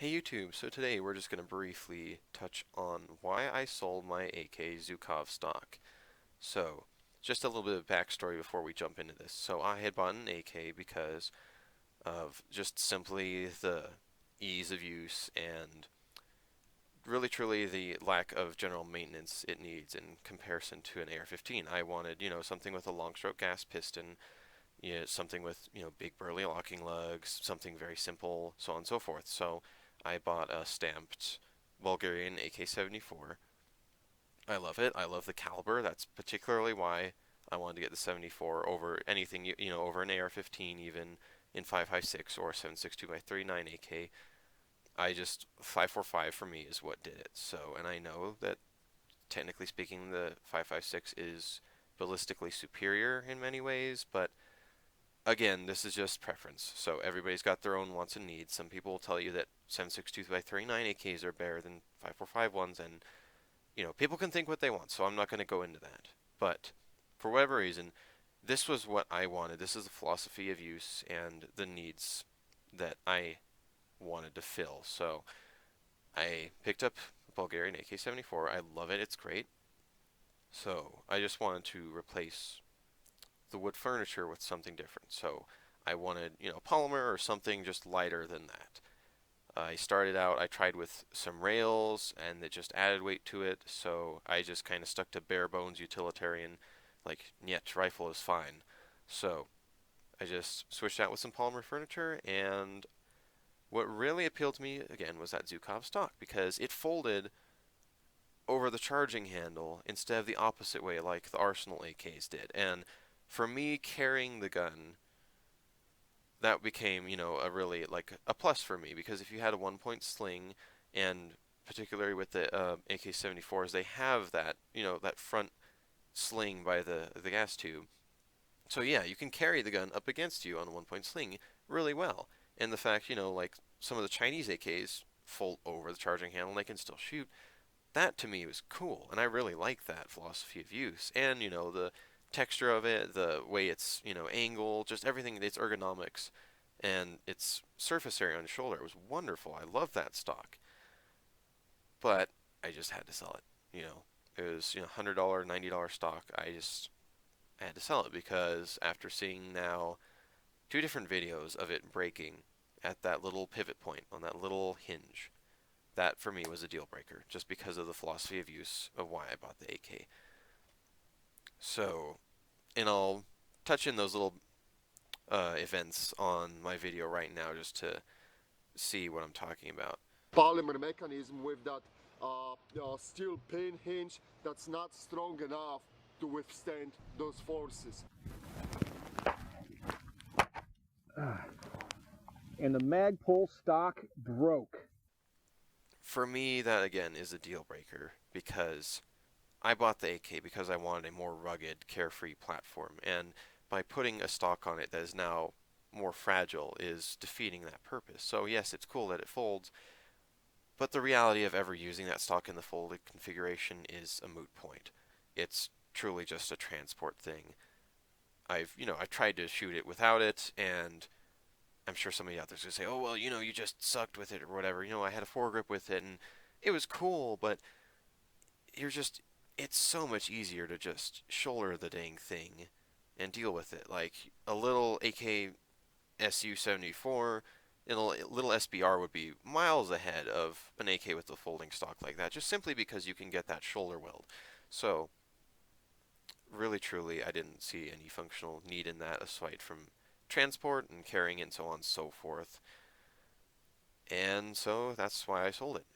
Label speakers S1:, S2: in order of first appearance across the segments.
S1: Hey YouTube, so today we're just going to briefly touch on why I sold my AK Zhukov stock. So, just a little bit of backstory before we jump into this. So I had bought an AK because of just simply the ease of use and really truly the lack of general maintenance it needs in comparison to an AR-15. I wanted, something with a long stroke gas piston, something with, big burly locking lugs, something very simple, so on and so forth. So I bought a stamped Bulgarian AK-74. I love it. I love the caliber. That's particularly why I wanted to get the 74 over anything, over an AR-15 even in 5.56 or 7.62 by 39 AK. I just 5.45 for me is what did it. So, and I know that technically speaking, the 5.56 is ballistically superior in many ways, but again, this is just preference. So everybody's got their own wants and needs. Some people will tell you that 7.62 by 39 AKs are better than 5.45 ones, and people can think what they want. So I'm not going to go into that. But for whatever reason, this was what I wanted. This is the philosophy of use and the needs that I wanted to fill. So I picked up a Bulgarian AK-74. I love it. It's great. So I just wanted to replace the wood furniture with something different. So I wanted, polymer or something just lighter than that. I started out, I tried with some rails and it just added weight to it, so I just kind of stuck to bare bones utilitarian, like, yet rifle is fine. So I just switched out with some polymer furniture, and what really appealed to me, again, was that Zhukov stock because it folded over the charging handle instead of the opposite way like the Arsenal AKs did. And for me, carrying the gun, that became, a really like a plus for me because if you had a 1 point sling, and particularly with the AK-74s, they have that, that front sling by the gas tube. So yeah, you can carry the gun up against you on a 1 point sling really well. And the fact, like some of the Chinese AKs fold over the charging handle and they can still shoot, that to me was cool, and I really like that philosophy of use. And the texture of it, the way it's angled, just everything, its ergonomics, and its surface area on the shoulder. It was wonderful. I love that stock, but I just had to sell it. It was $100, $90 stock. I had to sell it because after seeing now two different videos of it breaking at that little pivot point on that little hinge, that for me was a deal breaker just because of the philosophy of use of why I bought the AK. So, and I'll touch in those little events on my video right now just to see what I'm talking about.
S2: Polymer mechanism with that steel pin hinge that's not strong enough to withstand those forces.
S3: And the Magpul stock broke.
S1: For me, that again is a deal breaker because I bought the AK because I wanted a more rugged, carefree platform, and by putting a stock on it that is now more fragile is defeating that purpose. So yes, it's cool that it folds, but the reality of ever using that stock in the folded configuration is a moot point. It's truly just a transport thing. I've tried to shoot it without it, and I'm sure somebody out there's gonna say, "Oh well, you just sucked with it or whatever." I had a foregrip with it, and it was cool, but you're just it's so much easier to just shoulder the dang thing and deal with it. Like a little AK SU-74 and a little SBR would be miles ahead of an AK with a folding stock like that, just simply because you can get that shoulder weld. So really truly I didn't see any functional need in that aside from transport and carrying it and so on and so forth. And so that's why I sold it.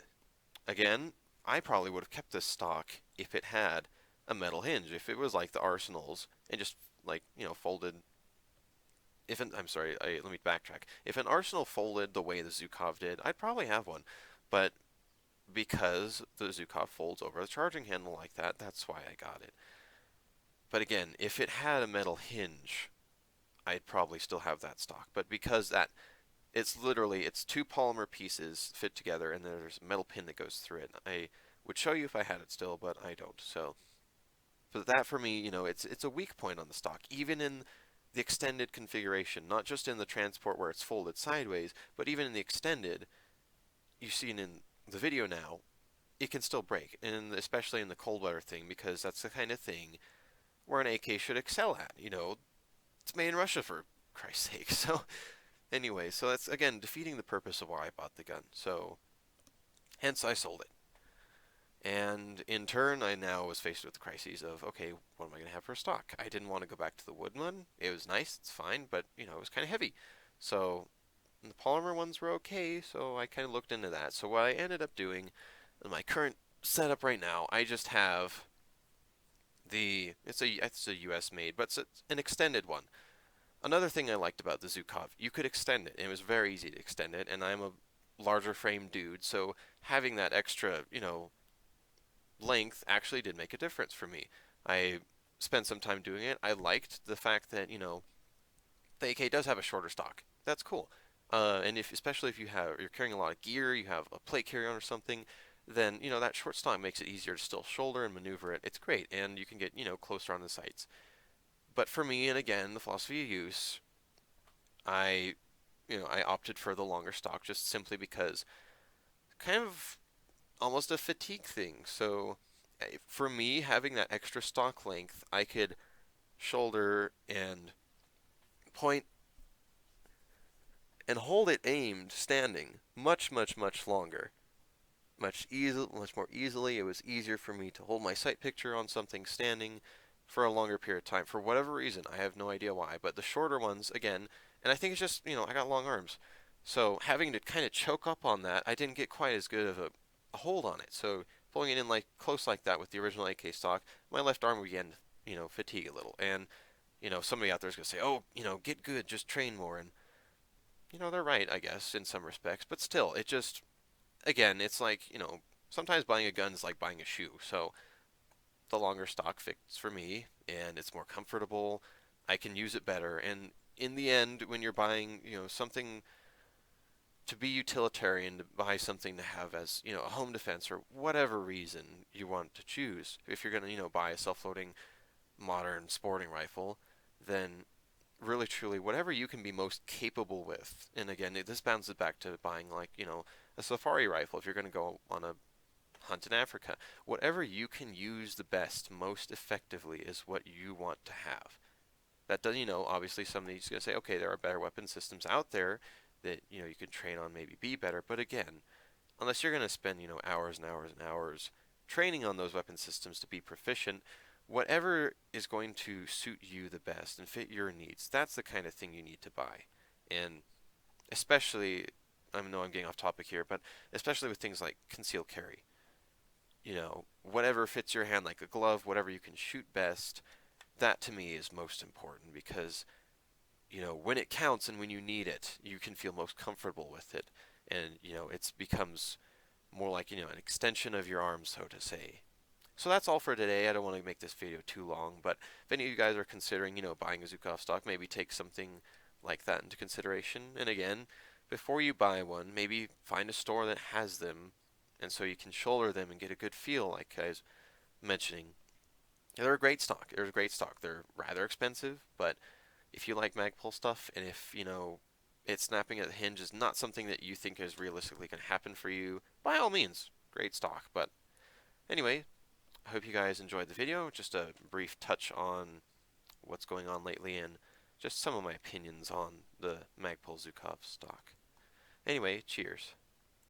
S1: Again, I probably would have kept this stock if it had a metal hinge. If it was like the Arsenals and just like, folded. I'm sorry, let me backtrack. If an Arsenal folded the way the Zhukov did, I'd probably have one. But because the Zhukov folds over the charging handle like that, that's why I got it. But again, if it had a metal hinge, I'd probably still have that stock. But because it's two polymer pieces fit together and there's a metal pin that goes through it. I would show you if I had it still, but I don't. So, but that for me, it's a weak point on the stock, even in the extended configuration, not just in the transport where it's folded sideways, but even in the extended, you see in the video now, it can still break, and especially in the cold weather thing, because that's the kind of thing where an AK should excel at. It's made in Russia for Christ's sake. So anyway, so that's again defeating the purpose of why I bought the gun. So hence I sold it. And in turn, I now was faced with the crises of, okay, what am I going to have for stock? I didn't want to go back to the wood one. It was nice, it's fine, but it was kind of heavy. So the polymer ones were okay, so I kind of looked into that. So what I ended up doing in my current setup right now, I just have it's a US made, but it's an extended one. Another thing I liked about the Zhukov, you could extend it. It was very easy to extend it, and I'm a larger frame dude, so having that extra, length actually did make a difference for me. I spent some time doing it. I liked the fact that, the AK does have a shorter stock. That's cool. And especially if you're carrying a lot of gear, you have a plate carry-on or something, then that short stock makes it easier to still shoulder and maneuver it. It's great, and you can get closer on the sights. But for me, and again, the philosophy of use, I I opted for the longer stock just simply because kind of almost a fatigue thing. So for me, having that extra stock length, I could shoulder and point and hold it aimed standing much, much, much longer. Much more easily. It was easier for me to hold my sight picture on something standing for a longer period of time. For whatever reason, I have no idea why. But the shorter ones, again, and I think it's just, I got long arms. So having to kind of choke up on that, I didn't get quite as good of a hold on it. So pulling it in like close like that with the original AK stock, my left arm began, fatigue a little. And, somebody out there is going to say, oh, get good, just train more. And, they're right, I guess, in some respects. But still, it just, again, it's like, sometimes buying a gun is like buying a shoe. So the longer stock fits for me, and it's more comfortable. I can use it better. And in the end, when you're buying, something to be utilitarian, to buy something to have as, a home defense or whatever reason you want to choose, if you're going to, buy a self-loading modern sporting rifle, then really truly whatever you can be most capable with. And again, this bounces back to buying like, a safari rifle if you're going to go on a hunt in Africa. Whatever you can use the best, most effectively is what you want to have. That does, obviously somebody's going to say, okay, there are better weapon systems out there that, you can train on, maybe be better. But again, unless you're going to spend, hours and hours and hours training on those weapon systems to be proficient, whatever is going to suit you the best and fit your needs, that's the kind of thing you need to buy. And especially, I know I'm getting off topic here, but especially with things like concealed carry. Whatever fits your hand, like a glove, whatever you can shoot best, that to me is most important because, when it counts and when you need it, you can feel most comfortable with it. And, it becomes more like, an extension of your arm, so to say. So that's all for today. I don't want to make this video too long, but if any of you guys are considering, buying a Zhukov stock, maybe take something like that into consideration. And again, before you buy one, maybe find a store that has them, and so you can shoulder them and get a good feel, like I was mentioning. They're a great stock. They're a great stock. They're rather expensive, but if you like Magpul stuff, and if, it snapping at the hinge is not something that you think is realistically going to happen for you, by all means, great stock. But anyway, I hope you guys enjoyed the video. Just a brief touch on what's going on lately and just some of my opinions on the Magpul Zhukov stock. Anyway, cheers.